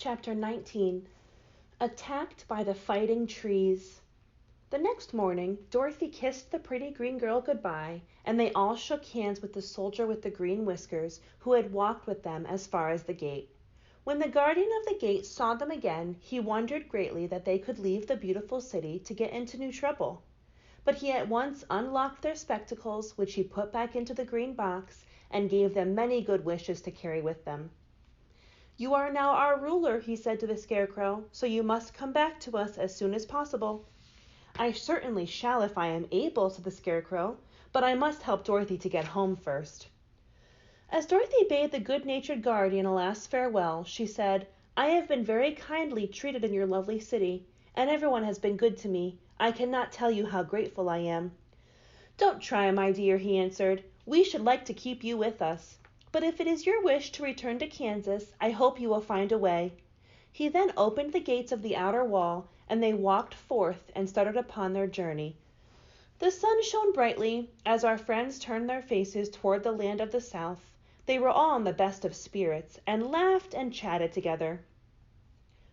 Chapter 19. Attacked by the Fighting Trees. The next morning, Dorothy kissed the pretty green girl goodbye, and they all shook hands with the soldier with the green whiskers, who had walked with them as far as the gate. When the guardian of the gate saw them again, he wondered greatly that they could leave the beautiful city to get into new trouble. But he at once unlocked their spectacles, which he put back into the green box, and gave them many good wishes to carry with them. "You are now our ruler," he said to the Scarecrow, "so you must come back to us as soon as possible." "I certainly shall if I am able," said the Scarecrow, "but I must help Dorothy to get home first." As Dorothy bade the good-natured guardian a last farewell, she said, "I have been very kindly treated in your lovely city, and everyone has been good to me. I cannot tell you how grateful I am." "Don't try, my dear," he answered. "We should like to keep you with us. But if it is your wish to return to Kansas, I hope you will find a way." He then opened the gates of the outer wall, and they walked forth and started upon their journey. The sun shone brightly as our friends turned their faces toward the land of the South. They were all in the best of spirits, and laughed and chatted together.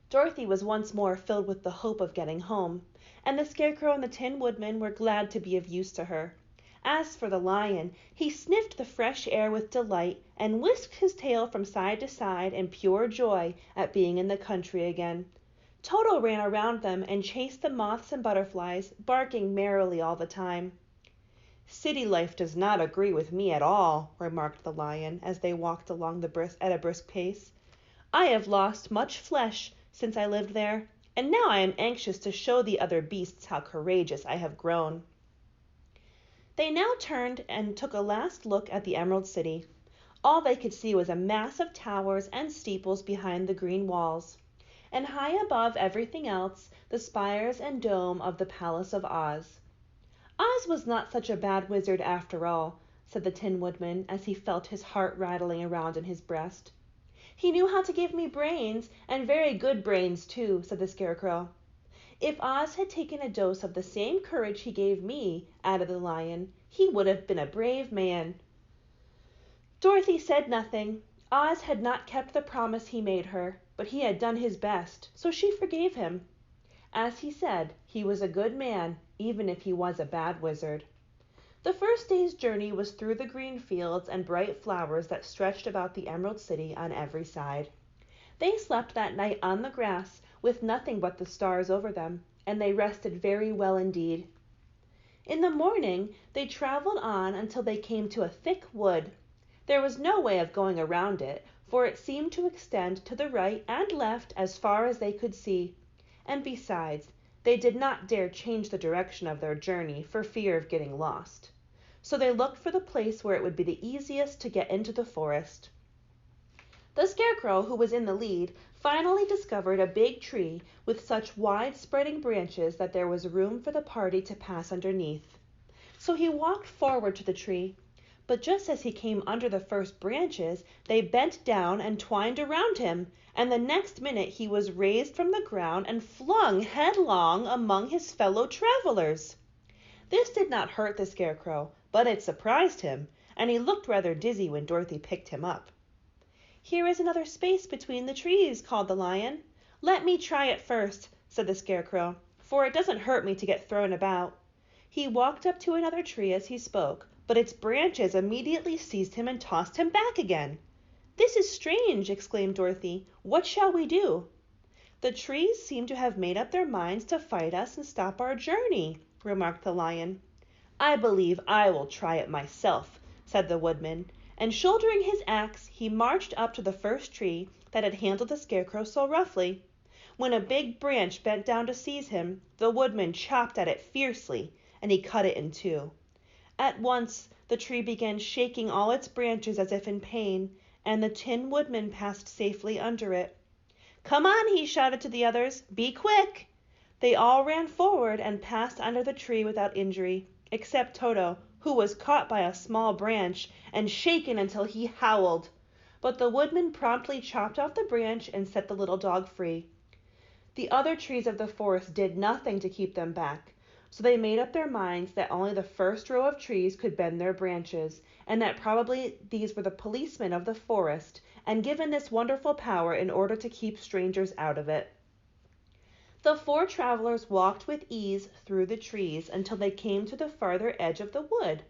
Dorothy was once more filled with the hope of getting home, and the Scarecrow and the Tin Woodman were glad to be of use to her. As for the lion, he sniffed the fresh air with delight and whisked his tail from side to side in pure joy at being in the country again. Toto ran around them and chased the moths and butterflies, barking merrily all the time. "City life does not agree with me at all," remarked the lion as they walked along at a brisk pace. "I have lost much flesh since I lived there, and now I am anxious to show the other beasts how courageous I have grown." They now turned and took a last look at the Emerald City. All they could see was a mass of towers and steeples behind the green walls, and high above everything else, the spires and dome of the Palace of Oz. "Oz was not such a bad wizard after all," said the Tin Woodman as he felt his heart rattling around in his breast. "He knew how to give me brains, and very good brains too," said the Scarecrow. "If Oz had taken a dose of the same courage he gave me," added the lion, "he would have been a brave man." Dorothy said nothing. Oz had not kept the promise he made her, but he had done his best, so she forgave him. As he said, he was a good man, even if he was a bad wizard. The first day's journey was through the green fields and bright flowers that stretched about the Emerald City on every side. They slept that night on the grass, with nothing but the stars over them, and they rested very well indeed. In the morning, they traveled on until they came to a thick wood. There was no way of going around it, for it seemed to extend to the right and left as far as they could see, and besides, they did not dare change the direction of their journey for fear of getting lost. So they looked for the place where it would be the easiest to get into the forest. The Scarecrow, who was in the lead, finally discovered a big tree with such wide-spreading branches that there was room for the party to pass underneath. So he walked forward to the tree, but just as he came under the first branches, they bent down and twined around him, and the next minute he was raised from the ground and flung headlong among his fellow travelers. This did not hurt the Scarecrow, but it surprised him, and he looked rather dizzy when Dorothy picked him up. "Here is another space between the trees," called the lion. "Let me try it first," said the Scarecrow, "for it doesn't hurt me to get thrown about." He walked up to another tree as he spoke, but its branches immediately seized him and tossed him back again. "This is strange," exclaimed Dorothy. "What shall we do?" "The trees seem to have made up their minds to fight us and stop our journey," remarked the lion. "I believe I will try it myself," said the woodman, and shouldering his axe, he marched up to the first tree that had handled the Scarecrow so roughly. When a big branch bent down to seize him, the woodman chopped at it fiercely, and he cut it in two. At once the tree began shaking all its branches as if in pain, and the Tin Woodman passed safely under it. "Come on," he shouted to the others. "Be quick!" They all ran forward and passed under the tree without injury, except Toto, who was caught by a small branch and shaken until he howled. But the woodman promptly chopped off the branch and set the little dog free. The other trees of the forest did nothing to keep them back, so they made up their minds that only the first row of trees could bend their branches, and that probably these were the policemen of the forest, and given this wonderful power in order to keep strangers out of it. The four travelers walked with ease through the trees until they came to the farther edge of the wood.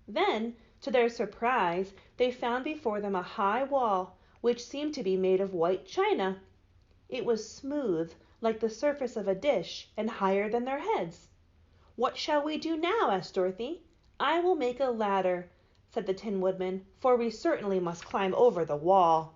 Then, to their surprise, they found before them a high wall, which seemed to be made of white china. It was smooth, like the surface of a dish, and higher than their heads. "What shall we do now?" asked Dorothy. "I will make a ladder," said the Tin Woodman, "for we certainly must climb over the wall."